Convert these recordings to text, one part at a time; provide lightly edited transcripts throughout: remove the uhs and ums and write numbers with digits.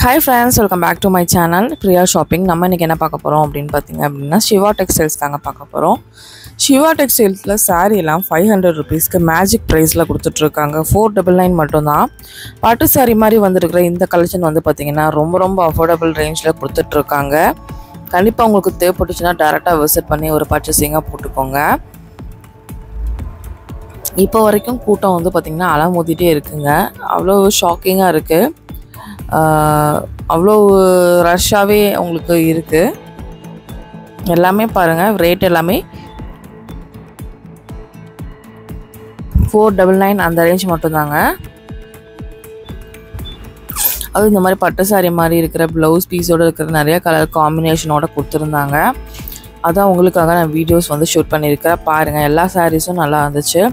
Hi friends, welcome back to my channel Priya Shopping. நம்ம இன்னைக்கு என்ன பார்க்க போறோம் அப்படினு பாத்தீங்க அப்படினா Shiva Textiles தாங்க பார்க்க போறோம். Shiva Textilesல saree எல்லாம் 500 rupeesக்கு மேஜிக் பிரைஸ்ல கொடுத்துட்டு இருக்காங்க. 499 மட்டும் தான். பாட்டு saree மாதிரி வந்திருக்கிற இந்த கலெக்ஷன் வந்து பாத்தீங்கன்னா ரொம்ப அஃபோர்டபிள் ரேஞ்ச்ல கொடுத்துட்டு இருக்காங்க. கண்டிப்பா உங்களுக்கு தேவைப்பட்டுச்சுனா டைரக்டா விசிட் பண்ணி ஒரு பர்ச்சேசிங்கா போட்டுக்கோங்க. இப்போ வரைக்கும் கூட்டம் வந்து பாத்தீங்கன்னா அலமோதிட்டே இருக்குங்க. அவ்வளவு ஷாக்கிங்கா இருக்கு. அவ்வளோ ரஷ்ஷாகவே உங்களுக்கு இருக்குது. எல்லாமே பாருங்கள், ரேட் எல்லாமே 499 அந்த ரேஞ்ச் மட்டும்தாங்க. அது இந்த மாதிரி பட்டு சாரி மாதிரி இருக்கிற ப்ளவுஸ் பீஸோடு இருக்கிற நிறைய கலர் காம்பினேஷனோட கொடுத்துருந்தாங்க. அதான் உங்களுக்காக நான் வீடியோஸ் வந்து ஷூட் பண்ணியிருக்கிறேன். பாருங்கள், எல்லா சாரீஸும் நல்லா இருந்துச்சு.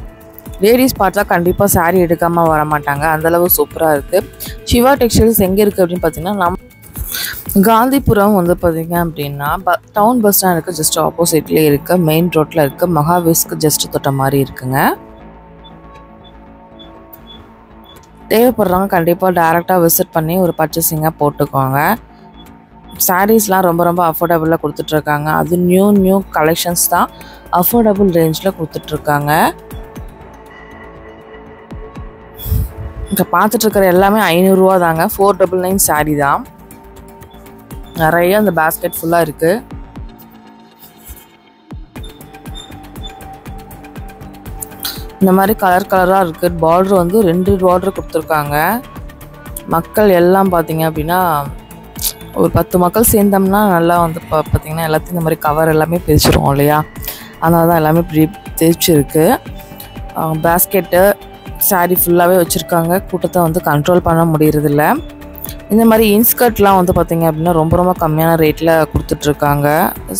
லேடிஸ் பார்த்தா கண்டிப்பாக சாரீ எடுக்காமல் வர மாட்டாங்க, அந்தளவு சூப்பராக இருக்குது. சிவா டெக்ஸ்டைல்ஸ் எங்கே இருக்குது அப்படின்னு பார்த்தீங்கன்னா காந்திபுரம் வந்து பார்த்தீங்க அப்படின்னா டவுன் பஸ் ஸ்டாண்டுக்கு ஜஸ்ட் ஆப்போசிட்லேயே இருக்குது. மெயின் ரோட்டில் இருக்குது. மகாவீஸ்க்கு ஜஸ்ட் தொட்ட மாதிரி இருக்குங்க. தேவைப்படுறவங்க கண்டிப்பாக டைரெக்டாக விசிட் பண்ணி ஒரு பர்ச்சேசிங்காக போட்டுக்கோங்க. சாரீஸ்லாம் ரொம்ப அஃபோர்டபுளாக கொடுத்துட்ருக்காங்க. அது நியூ கலெக்ஷன்ஸ் தான் அஃபோர்டபுள் ரேஞ்சில் கொடுத்துட்ருக்காங்க. இங்கே பார்த்துட்ருக்கிற எல்லாமே 500 ரூபா தாங்க. 499 சாரீ தான். நிறைய அந்த பேஸ்கெட் ஃபுல்லாக இருக்குது. இந்த மாதிரி கலராக இருக்குது. பார்டர் வந்து 2 பார்டர் கொடுத்துருக்காங்க. மக்கள் எல்லாம் பார்த்தீங்க அப்படின்னா ஒரு 10 மக்கள் சேர்ந்தோம்னா நல்லா வந்து பார்த்திங்கன்னா எல்லாத்தையும் இந்த மாதிரி கவர் எல்லாமே பிரிச்சிருவோம் இல்லையா, அதனால தான் எல்லாமே பிரிச்சிருக்கு. பேஸ்கெட்டு சாரீ ஃபுல்லாகவே வச்சுருக்காங்க. கூட்டத்தை வந்து கண்ட்ரோல் பண்ண முடியறதில்ல. இந்த மாதிரி இன்ஸ்கர்ட்லாம் வந்து பார்த்திங்க அப்படின்னா ரொம்ப கம்மியான ரேட்டில் கொடுத்துட்ருக்காங்க.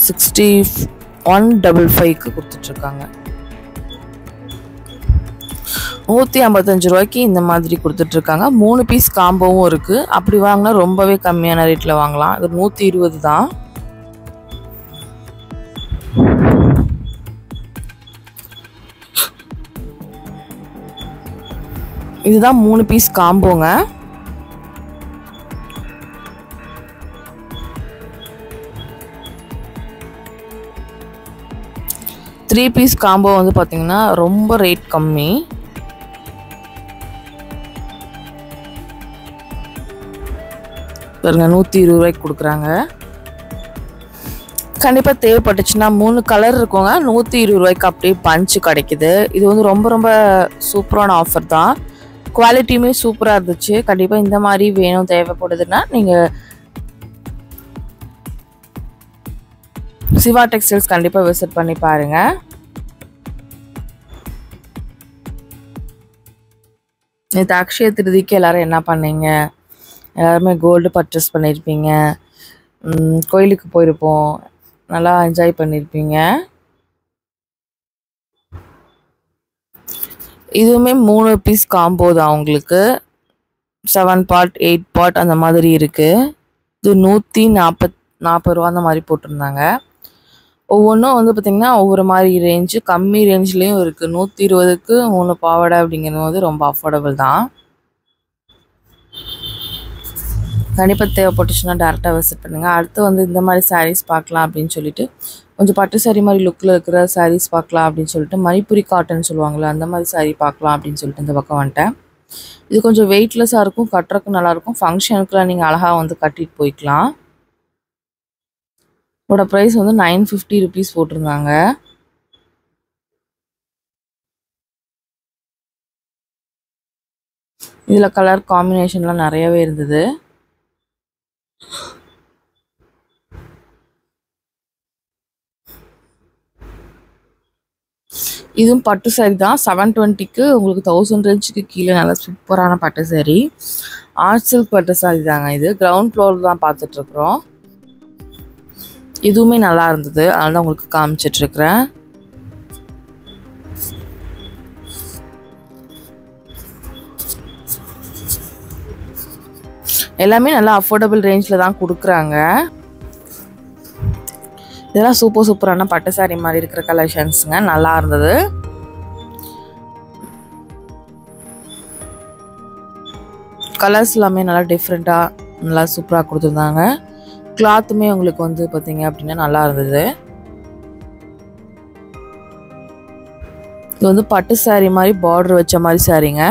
6155க்கு கொடுத்துட்ருக்காங்க. 155 ரூபாய்க்கு இந்த மாதிரி கொடுத்துட்ருக்காங்க. 3 பீஸ் காம்போவும் இருக்குது. அப்படி வாங்கினா ரொம்பவே கம்மியான ரேட்டில் வாங்கலாம். இது 120 தான். இதுதான் 3 பீஸ் காம்போங்க. த்ரீ பீஸ் காம்போ வந்து பார்த்தீங்கன்னா ரொம்ப ரேட் கம்மி. பாருங்க, 120 ரூபாய்க்கு கொடுக்குறாங்க. கண்டிப்பாக தேவைப்பட்டுச்சுன்னா 3 கலர் இருக்குங்க. 120 ரூபாய்க்கு அப்படியே பஞ்சு கிடைக்குது. இது வந்து ரொம்ப சூப்பரான ஆஃபர் தான். குவாலிட்டியுமே சூப்பராக இருந்துச்சு. கண்டிப்பாக இந்த மாதிரி வேணும் தேவைப்படுதுன்னா நீங்கள் சிவா டெக்ஸ்டைல்ஸ் கண்டிப்பாக விசிட் பண்ணி பாருங்கள். நேற்று அக்ஷய திருதிக்கு எல்லோரும் என்ன பண்ணீங்க? எல்லாருமே கோல்டு பர்ச்சேஸ் பண்ணியிருப்பீங்க, கோயிலுக்கு போயிருப்போம், நல்லா என்ஜாய் பண்ணியிருப்பீங்க. இதுவுமே 3 பீஸ் காம்போ தான். உங்களுக்கு 7 பார்ட் 8 பார்ட் அந்த மாதிரி இருக்குது. இது 140 ரூபா அந்த மாதிரி போட்டிருந்தாங்க. ஒவ்வொன்றும் வந்து பார்த்திங்கன்னா ஒவ்வொரு மாதிரி ரேஞ்சு, கம்மி ரேஞ்ச்லேயும் இருக்குது. 120க்கு 3 பாவாடை அப்படிங்கிறது வந்து ரொம்ப அஃபோர்டபுள் தான். கண்டிப்பாக தேவைப்பட்டுச்சுன்னா டேரெக்டாக விசிட் பண்ணுங்கள். அடுத்து வந்து இந்த மாதிரி சாரீஸ் பார்க்கலாம் அப்படின்னு சொல்லிட்டு, கொஞ்சம் பட்டு சாரீ மாதிரி லுக்கில் இருக்கிற சாரீஸ் பார்க்கலாம் அப்படின்னு சொல்லிட்டு, மணிப்புரி காட்டன் சொல்லுவாங்களே அந்த மாதிரி சாரீ பார்க்கலாம் அப்படின்னு சொல்லிட்டு இந்த பக்கம் வந்துட்டேன். இது கொஞ்சம் வெயிட்லெஸ்ஸாக இருக்கும், கட்டுறதுக்கு நல்லாயிருக்கும். ஃபங்க்ஷனுக்குலாம் நீங்கள் அழகாக வந்து கட்டிட்டு போய்க்கலாம். இதோட ப்ரைஸ் வந்து 950 rupees போட்டிருந்தாங்க. இதில் கலர் காம்பினேஷன்லாம் நிறையவே இருந்தது. இதுவும் பட்டு சாரி தான். 720க்கு உங்களுக்கு 1000 ரேஞ்சுக்கு கீழே நல்ல சூப்பரான பட்டு சாரி. ஆர்ட் சில்க் பட்டு சாரி தாங்க. இது கிரவுண்ட் ஃப்ளோர் தான் பார்த்துட்ருக்குறோம். இதுவுமே நல்லா இருந்தது, அதனால தான் உங்களுக்கு காமிச்சிட்ருக்குறேன். எல்லாமே நல்லா அஃபோர்டபுள் ரேஞ்சில் தான் கொடுக்குறாங்க. இதெல்லாம் சூப்பரான பட்டு சாரி மாதிரி இருக்கிற கலெக்ஷன்ஸுங்க. நல்லா இருந்தது. கலர்ஸ் எல்லாமே நல்லா டிஃப்ரெண்ட்டாக நல்லா சூப்பராக கொடுத்துருந்தாங்க. கிளாத்துமே உங்களுக்கு வந்து பார்த்தீங்க அப்படின்னா நல்லா இருந்தது. இது வந்து பட்டு சாரீ மாதிரி பார்டர் வச்ச மாதிரி சாரீங்க.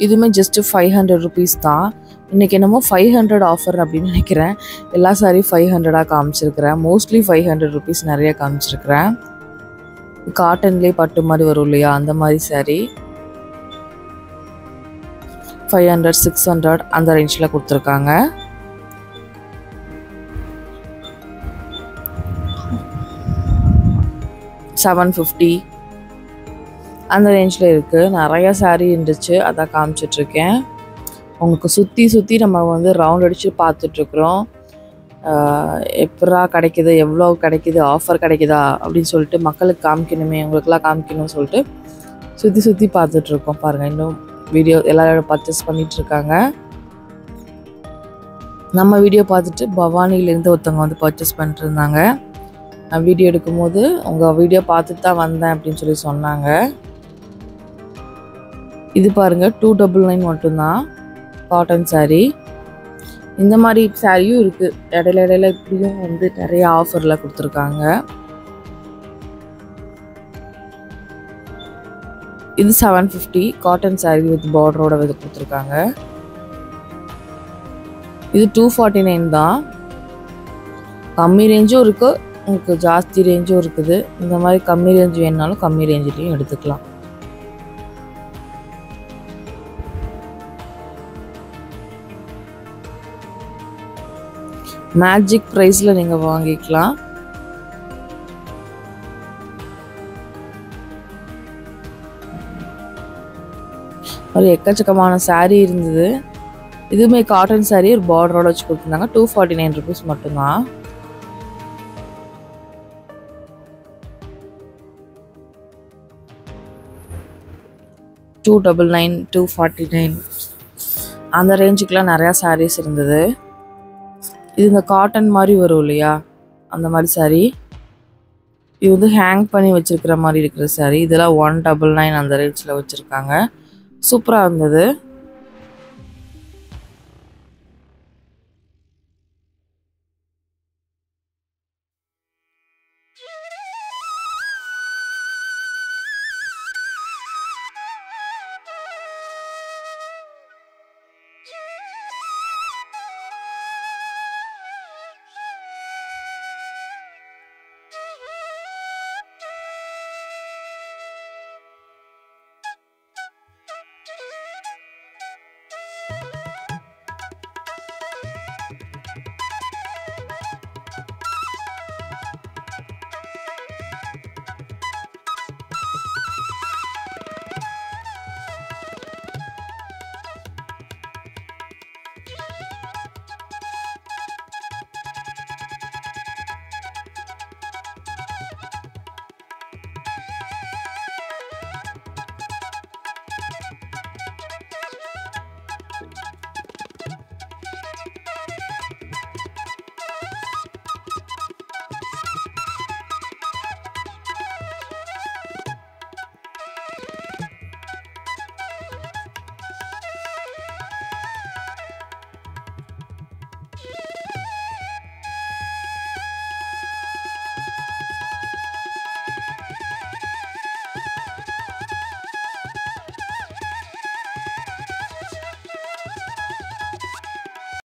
இதுவுமே ஜஸ்ட்டு 500 rupees தான். இன்றைக்கி என்னமோ 500 ஆஃபர் அப்படின்னு நினைக்கிறேன். எல்லா சாரீ 500 காமிச்சிருக்கிறேன். மோஸ்ட்லி 500 rupees நிறைய காமிச்சிருக்கிறேன். காட்டன்லேயே பட்டு மாதிரி வரும் இல்லையா, அந்த மாதிரி சாரீ 500 600 அந்த ரேஞ்சில் கொடுத்துருக்காங்க. $750 அந்த ரேஞ்சில் இருக்குது. நிறையா சாரீ இருந்துச்சு, அதான் காமிச்சிட்ருக்கேன். உங்களுக்கு சுற்றி நம்ம வந்து ரவுண்ட் அடித்து பார்த்துட்ருக்குறோம். எப்படா கிடைக்கிது, எவ்வளோ கிடைக்கிது, ஆஃபர் கிடைக்குதா அப்படின்னு சொல்லிட்டு மக்களுக்கு காமிக்கணுமே, உங்களுக்கெல்லாம் காமிக்கணும்னு சொல்லிட்டு சுற்றி பார்த்துட்ருக்கோம். பாருங்கள், இன்னும் வீடியோ எல்லோரும் பர்ச்சேஸ் பண்ணிகிட்ருக்காங்க. நம்ம வீடியோ பார்த்துட்டு பவானிலேருந்து ஒருத்தவங்க வந்து பர்ச்சேஸ் பண்ணிட்டு இருந்தாங்க. நான் வீடியோ எடுக்கும்போது உங்கள் வீடியோ பார்த்துட்டு தான் வந்தேன் அப்படின்னு சொல்லி சொன்னாங்க. இது பாருங்கள், 299 மட்டும்தான் காட்டன் சாரீ. இந்த மாதிரி சாரியும் இருக்குது. இடையில இப்படியும் வந்து நிறைய ஆஃபரில் கொடுத்துருக்காங்க. இது 750 காட்டன் சாரீ வித் பார்டரோட வந்து கொடுத்துருக்காங்க. இது 249 தான். கம்மி ரேஞ்சும் இருக்குது, உங்களுக்கு ஜாஸ்தி ரேஞ்சும் இருக்குது. இந்த மாதிரி கம்மி ரேஞ்ச் வேணுனாலும் கம்மி ரேஞ்சிலையும் எடுத்துக்கலாம். மேஜிக் ப்ரைஸில் நீங்கள் வாங்கிக்கலாம். ஒரு எக்கச்சக்கமான சாரீ இருந்தது. இதுவுமே காட்டன் சாரீ ஒரு பார்டரோட வச்சு கொடுத்துருந்தாங்க. 249 rupees மட்டும்தான். $299 $249 அந்த ரேஞ்சுக்கெலாம் நிறையா சாரீஸ் இருந்தது. இது இந்த காட்டன் மாதிரி வரும் இல்லையா, அந்த மாதிரி சாரீ. இது வந்து ஹேங் பண்ணி வச்சுருக்கிற மாதிரி இருக்கிற சாரீ. இதெல்லாம் $199 அந்த ரேஞ்சில் வச்சுருக்காங்க. சூப்பராக இருந்தது.